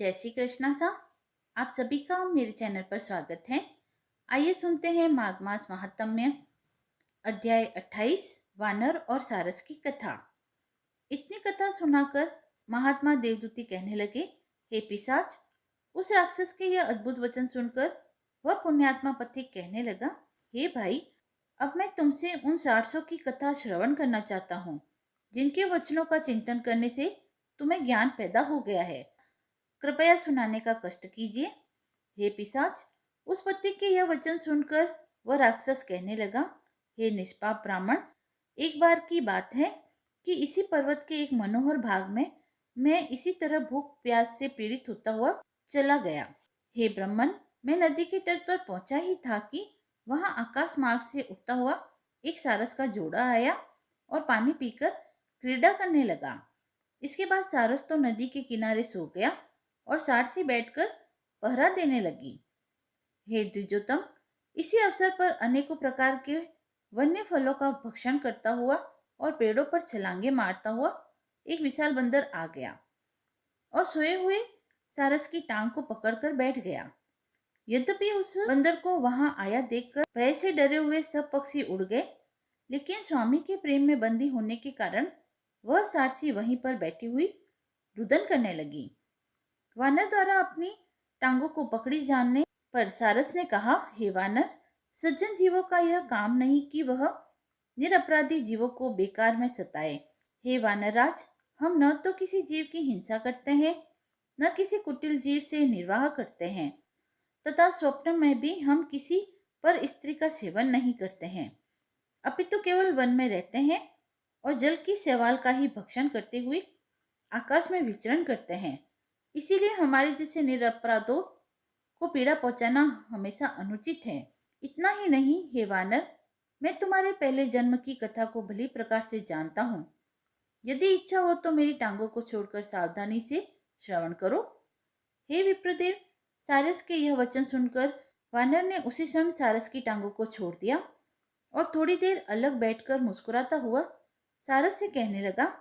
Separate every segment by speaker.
Speaker 1: जय श्री कृष्णा सा। आप सभी का मेरे चैनल पर स्वागत है। आइए सुनते हैं माघ मास महात्म्य अध्याय 28 वानर और सारस की कथा। इतनी कथा सुनाकर महात्मा देवदूती कहने लगे, हे पिशाच। उस राक्षस के यह अद्भुत वचन सुनकर वह पुण्यात्मा पथिक कहने लगा, हे भाई, अब मैं तुमसे उन 600 की कथा श्रवण करना चाहता हूँ जिनके वचनों का चिंतन करने से तुम्हें ज्ञान पैदा हो गया है। कृपया सुनाने का कष्ट कीजिए। हे पिशाच। उस पति के यह वचन सुनकर वह राक्षस कहने लगा, हे निष्पाप ब्राह्मण, एक बार की बात है कि इसी पर्वत के एक मनोहर भाग में मैं इसी तरह भूख प्यास से पीड़ित होता हुआ चला गया। हे ब्राह्मण, मैं नदी के तट पर पहुंचा ही था कि वहां आकाश मार्ग से उठता हुआ एक सारस का जोड़ा आया और पानी पीकर क्रीड़ा करने लगा। इसके बाद सारस तो नदी के किनारे सो गया और सारसी बैठकर पहरा देने लगी। हे द्विजोतम, इसी अवसर पर अनेकों प्रकार के वन्य फलों का भक्षण करता हुआ और पेड़ों पर छलांगे मारता हुआ एक विशाल बंदर आ गया और सोए हुए सारस की टांग को पकड़कर बैठ गया। यद्यपि उस बंदर को वहां आया देखकर भय से डरे हुए सब पक्षी उड़ गए, लेकिन स्वामी के प्रेम में बंदी होने के कारण वह सारसी वहीं पर बैठी हुई रुदन करने लगी। वानर द्वारा अपनी टांगों को पकड़ी जानने पर सारस ने कहा, हे वानर, सज्जन जीवों का यह काम नहीं कि वह निरपराधी जीवों को बेकार में सताए। हे वानरराज, हम न तो किसी जीव की हिंसा करते हैं, न किसी कुटिल जीव से निर्वाह करते हैं, तथा स्वप्न में भी हम किसी पर स्त्री का सेवन नहीं करते हैं, अपितु केवल वन में रहते हैं और जल की शैवाल का ही भक्षण करते हुए आकाश में विचरण करते हैं। इसीलिए हमारे जैसे निरपराधों को पीड़ा पहुंचाना हमेशा अनुचित है। इतना ही नहीं, हे वानर, मैं तुम्हारे पहले जन्म की कथा को भली प्रकार से जानता हूँ। यदि इच्छा हो तो मेरी टांगों को छोड़कर सावधानी से श्रवण करो। हे विप्रदेव, सारस के यह वचन सुनकर वानर ने उसी क्षण सारस की टांगों को छोड़ दिया और थोड़ी देर अलग बैठकर मुस्कुराता हुआ सारस से कहने लगा,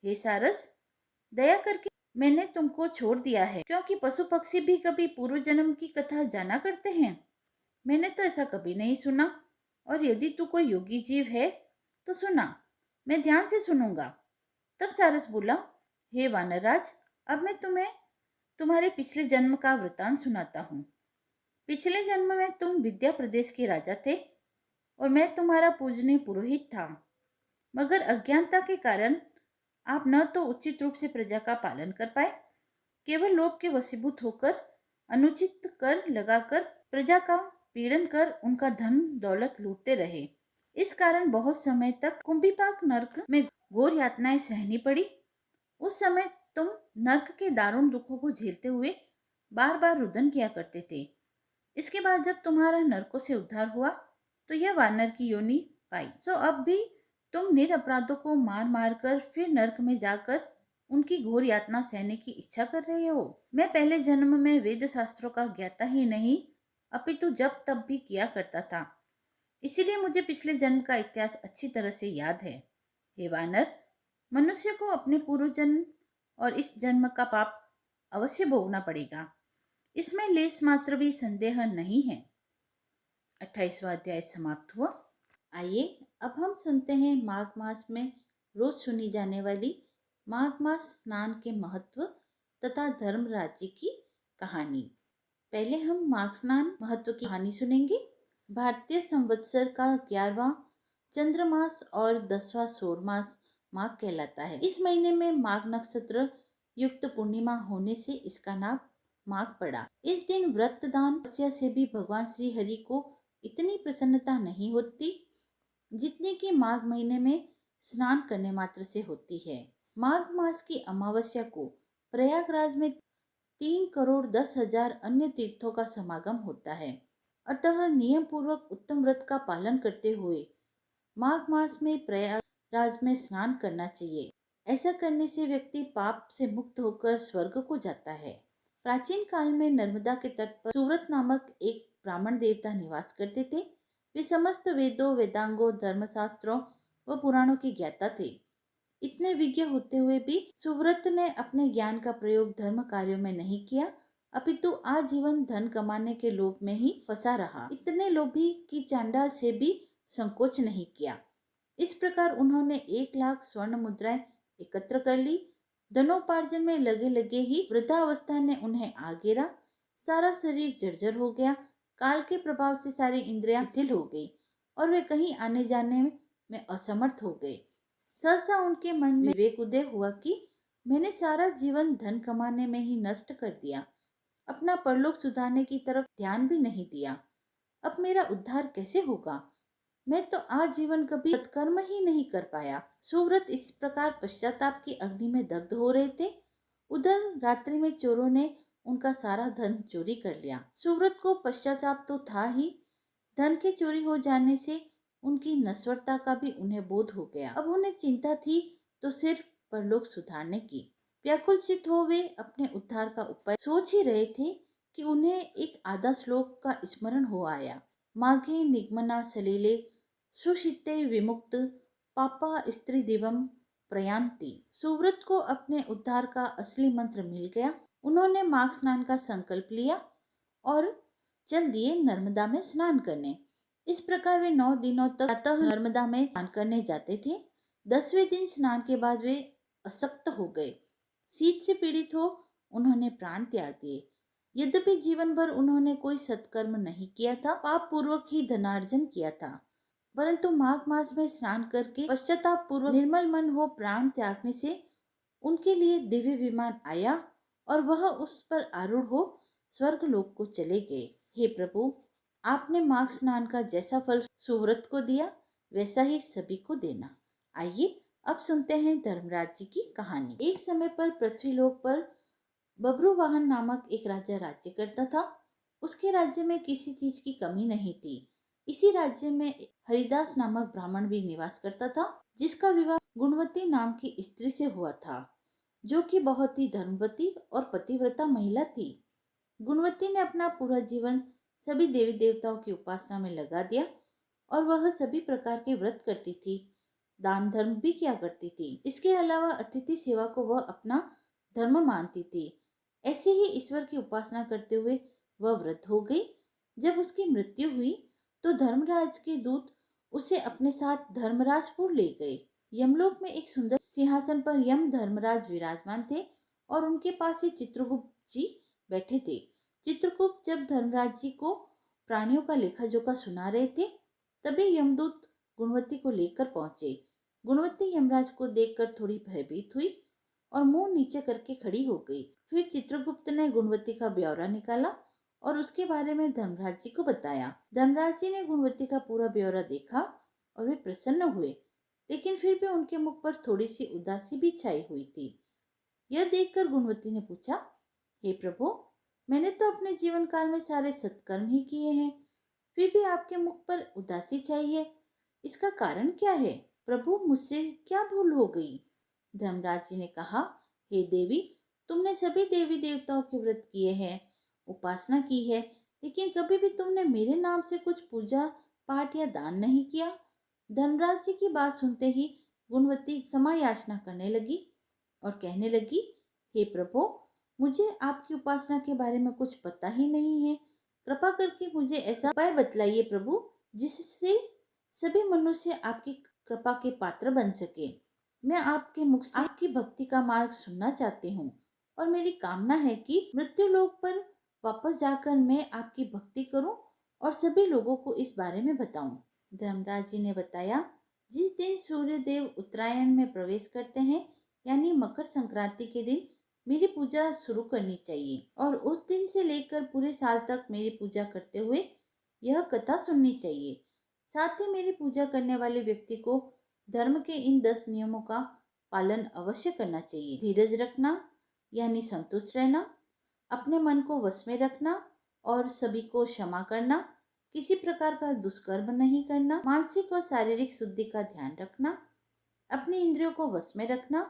Speaker 1: हे सारस, दया करके मैंने तुमको छोड़ दिया है, क्योंकि पशु पक्षी भी कभी पूर्व जन्म की कथा जाना करते हैं। मैंने तो ऐसा कभी नहीं सुना, और यदि तू कोई योगी जीव है तो सुना, मैं ध्यान से सुनूंगा। तब सारस बोला, हे वानरराज, अब मैं तुम्हें तुम्हारे पिछले जन्म का वृतांत सुनाता हूँ। पिछले जन्म में तुम विद्या प्रदेश के राजा थे और मैं तुम्हारा पूजनीय पुरोहित था, मगर अज्ञानता के कारण आप न तो उचित रूप से प्रजा का पालन कर पाए, केवल लोभ के वशीभूत होकर अनुचित कर लगाकर प्रजा का पीड़न कर उनका धन दौलत लूटते रहे। इस कारण बहुत समय तक कुंभीपाक नरक में घोर यातनाएं सहनी पड़ी। उस समय तुम नरक के दारुण दुखों को झेलते हुए बार बार रुदन किया करते थे। इसके बाद जब तुम्हारा नरकों से उद्धार हुआ तो यह वानर की योनि पाई। सो अब भी तुम निरपराधों को मार मार कर फिर नरक में जाकर उनकी घोर यातना सहने की इच्छा कर रहे हो। मैं पहले जन्म में वेद शास्त्रों का ज्ञाता ही नहीं, अपितु जब तब भी किया करता था। इसीलिए मुझे पिछले जन्म का इतिहास अच्छी तरह से याद है। हे वानर, मनुष्य को अपने पूर्व जन्म और इस जन्म का पाप अवश्य भोगना पड़ेगा, इसमें लेस मात्र भी संदेह नहीं है। 28वां अध्याय समाप्त हुआ। आइए अब हम सुनते हैं माघ मास में रोज सुनी जाने वाली माघ मास स्नान के महत्व तथा धर्म राज्य की कहानी। पहले हम माघ स्नान महत्व की कहानी सुनेंगे। भारतीय संवत्सर का 11वां चंद्रमास और 10वां सौर मास माघ कहलाता है। इस महीने में माघ नक्षत्र युक्त पूर्णिमा होने से इसका नाम माघ पड़ा। इस दिन व्रत दान से भी भगवान श्री हरि को इतनी प्रसन्नता नहीं होती जितनी कि माघ महीने में स्नान करने मात्र से होती है। माघ मास की अमावस्या को प्रयागराज में 3,10,000 अन्य तीर्थों का समागम होता है। अतः नियम पूर्वक उत्तम व्रत का पालन करते हुए माघ मास में प्रयागराज में स्नान करना चाहिए। ऐसा करने से व्यक्ति पाप से मुक्त होकर स्वर्ग को जाता है। प्राचीन काल में नर्मदा के तट पर सुव्रत नामक एक ब्राह्मण देवता निवास करते थे। वे समस्त वेदों, वेदांगों, धर्मशास्त्रों व पुराणों के ज्ञाता थे। इतने विज्ञ होते हुए भी सुव्रत ने अपने ज्ञान का प्रयोग धर्म कार्यों में नहीं किया, अपितु आजीवन धन कमाने के लोभ में ही फंसा रहा। इतने लोभी कि चांडाल से भी संकोच नहीं किया। इस प्रकार उन्होंने 1 लाख स्वर्ण मुद्राएं एकत्र कर ली। धनोपार्जन में लगे लगे ही वृद्धावस्था ने उन्हें आ घेरा। सारा शरीर जर्जर हो गया। काल के प्रभाव से सारी इंद्रियां शिथिल हो गई और वे कहीं आने जाने में असमर्थ हो गए। सहसा उनके मन में विवेक उदय हुआ कि मैंने सारा जीवन धन कमाने में ही नष्ट कर दिया, अपना परलोक सुधारने की तरफ ध्यान भी नहीं दिया। अब मेरा उद्धार कैसे होगा? मैं तो आजीवन कभी सत्कर्म ही नहीं कर पाया। सुव्रत इस प्रकार पश्चाताप की अग्नि में दग्ध हो रहे थे। उधर रात्रि में चोरों ने उनका सारा धन चोरी कर लिया। सुव्रत को पश्चाताप तो था ही, धन के चोरी हो जाने से उनकी नश्वरता का भी उन्हें बोध हो गया। अब उन्हें चिंता थी तो सिर्फ परलोक सुधारने की। व्याकुल चित हो वे अपने उद्धार का उपाय सोच ही रहे थे कि उन्हें एक आधा श्लोक का स्मरण हो आया। माघे निगमना सलीले सुशिते विमुक्त पापा स्त्री दिवम प्रयांति। सुव्रत को अपने उद्धार का असली मंत्र मिल गया। उन्होंने माघ स्नान का संकल्प लिया और चल दिए नर्मदा में स्नान करने। इस प्रकार वे 9 दिनों तक प्रातः नर्मदा में स्नान करने जाते थे। 10वें दिन स्नान के बाद वे अशक्त हो गए। शीत से पीड़ित हो उन्होंने प्राण त्याग दिए। यद्यपि जीवन भर उन्होंने कोई सत्कर्म नहीं किया था, पाप पूर्वक ही धनार्जन किया था, परंतु माघ मास में स्नान करके पश्चाताप पूर्वक निर्मल मन हो प्राण त्यागने से उनके लिए दिव्य विमान आया और वह उस पर आरूढ़ हो स्वर्ग लोक को चले गए। हे प्रभु, आपने माघ स्नान का जैसा फल सुव्रत को दिया वैसा ही सभी को देना। आइए अब सुनते हैं धर्मराज जी की कहानी। एक समय पर पृथ्वीलोक पर बब्रुवाहन नामक एक राजा राज्य करता था। उसके राज्य में किसी चीज की कमी नहीं थी। इसी राज्य में हरिदास नामक ब्राह्मण भी निवास करता था, जिसका विवाह गुणवती नाम की स्त्री से हुआ था, जो कि बहुत ही धर्मवती और पतिव्रता महिला थी। गुणवती ने अपना पूरा जीवन सभी देवी देवताओं की उपासना में लगा दिया और वह सभी प्रकार के व्रत करती थी, दान धर्म भी किया करती थी। इसके अलावा अतिथि सेवा को वह अपना धर्म मानती थी। ऐसे ही ईश्वर की उपासना करते हुए वह वृद्ध हो गई। जब उसकी मृत्यु हुई तो धर्मराज के दूत उसे अपने साथ धर्मराजपुर ले गए। यमलोक में एक सुंदर सिंहासन पर यम धर्मराज विराजमान थे और उनके पास ही चित्रगुप्त जी बैठे थे। चित्रगुप्त जब धर्मराज जी को प्राणियों का लेखा जोखा सुना रहे थे, तभी यमदूत गुणवती को लेकर पहुंचे। गुणवती यमराज को देखकर थोड़ी भयभीत हुई और मुंह नीचे करके खड़ी हो गई। फिर चित्रगुप्त ने गुणवती का ब्यौरा निकाला और उसके बारे में धर्मराज जी को बताया। धर्मराज जी ने गुणवती का पूरा ब्यौरा देखा और वे प्रसन्न हुए, लेकिन फिर भी उनके मुख पर थोड़ी सी उदासी भी छाई हुई थी। यह देखकर गुणवती ने पूछा, हे प्रभु, मैंने तो अपने जीवन काल में सारे सत्कर्म ही किए हैं, फिर भी आपके मुख पर उदासी छाई है। इसका कारण क्या है? प्रभु, मुझसे क्या भूल हो गई? धर्मराज जी ने कहा, हे देवी, तुमने सभी देवी देवताओं के व्रत किए हैं, उपासना की है, लेकिन कभी भी तुमने मेरे नाम से कुछ पूजा पाठ या दान नहीं किया। धर्मराज जी की बात सुनते ही गुणवती क्षमा याचना करने लगी और कहने लगी, हे प्रभु, मुझे आपकी उपासना के बारे में कुछ पता ही नहीं है। कृपा करके मुझे ऐसा उपाय बतलाइए प्रभु, जिससे सभी मनुष्य आपकी कृपा के पात्र बन सके। मैं आपके मुख से आपकी भक्ति का मार्ग सुनना चाहती हूँ और मेरी कामना है कि मृत्यु लोक पर वापस जाकर मैं आपकी भक्ति करूं और सभी लोगों को इस बारे में बताऊं। धर्मराज जी ने बताया, जिस दिन सूर्य देव उत्तरायण में प्रवेश करते हैं, यानी मकर संक्रांति के दिन मेरी पूजा शुरू करनी चाहिए और उस दिन से लेकर पूरे साल तक मेरी पूजा करते हुए यह कथा सुननी चाहिए। साथ ही मेरी पूजा करने वाले व्यक्ति को धर्म के इन 10 नियमों का पालन अवश्य करना चाहिए। धीरज रखना यानी संतुष्ट रहना, अपने मन को वश में रखना और सभी को क्षमा करना, किसी प्रकार का दुष्कर्म नहीं करना, मानसिक और शारीरिक शुद्धि का ध्यान रखना, अपनी इंद्रियों को वश में रखना,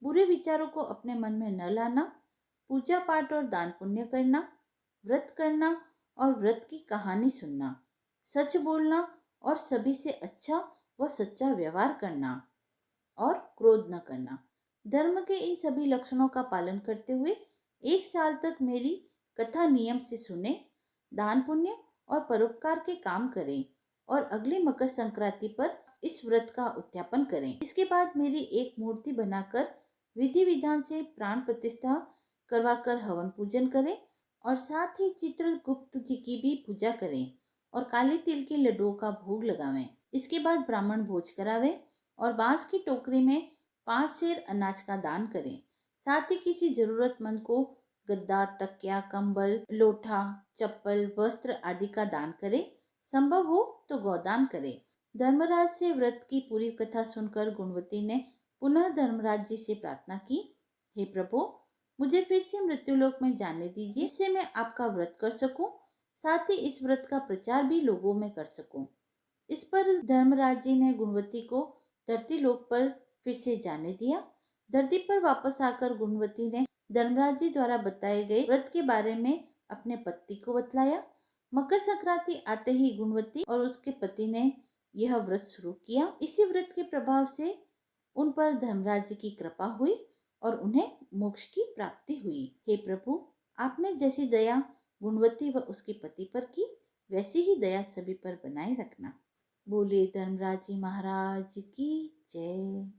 Speaker 1: बुरे विचारों को अपने मन में न लाना, पूजा पाठ और दान पुण्य करना, व्रत करना और व्रत की कहानी सुनना, सच बोलना और सभी से अच्छा व सच्चा व्यवहार करना। और क्रोध न करना। धर्म के इन सभी लक्षणों का पालन करते हुए 1 साल तक मेरी कथा नियम से सुने, दान पुण्य और परोपकार के काम करें और अगली मकर संक्रांति पर इस व्रत का उद्यापन करें। इसके बाद मेरी एक मूर्ति बनाकर विधि विधान से प्राण प्रतिष्ठा करवाकर हवन पूजन करें और साथ ही चित्रगुप्त जी की भी पूजा करें और काले तिल के लड्डुओं का भोग लगावें। इसके बाद ब्राह्मण भोज करावें और बांस की टोकरी में 5 सेर अनाज का दान करें। साथ ही किसी जरूरतमंद को गद्दा, तकिया, कंबल, लोटा, चप्पल, वस्त्र आदि का दान करें। संभव हो तो गौदान करें। धर्मराज से व्रत की पूरी कथा सुनकर गुणवती ने पुनः धर्मराज जी से प्रार्थना की, हे प्रभु, मुझे फिर से मृत्युलोक में जाने दीजिए, जिससे मैं आपका व्रत कर सकूं, साथ ही इस व्रत का प्रचार भी लोगों में कर सकूं। इस पर धर्मराज जी ने गुणवती को धरती लोक पर फिर से जाने दिया। धरती पर वापस आकर गुणवती ने धर्मराज जी द्वारा बताए गए व्रत के बारे में अपने पति को बतलाया। मकर संक्रांति आते ही गुणवती और उसके पति ने यह व्रत शुरू किया। इसी व्रत के प्रभाव से उन पर धर्मराज जी की कृपा हुई और उन्हें मोक्ष की प्राप्ति हुई। हे प्रभु, आपने जैसी दया गुणवती व उसके पति पर की, वैसी ही दया सभी पर बनाए रखना। बोले धर्मराज जी महाराज की जय।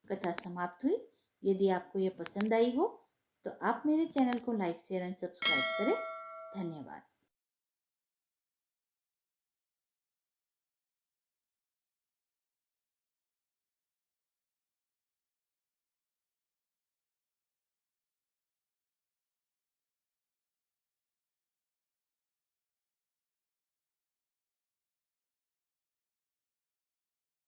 Speaker 1: कथा समाप्त हुई। यदि आपको यह पसंद आई हो तो आप मेरे चैनल को लाइक, शेयर एंड सब्सक्राइब करें। धन्यवाद।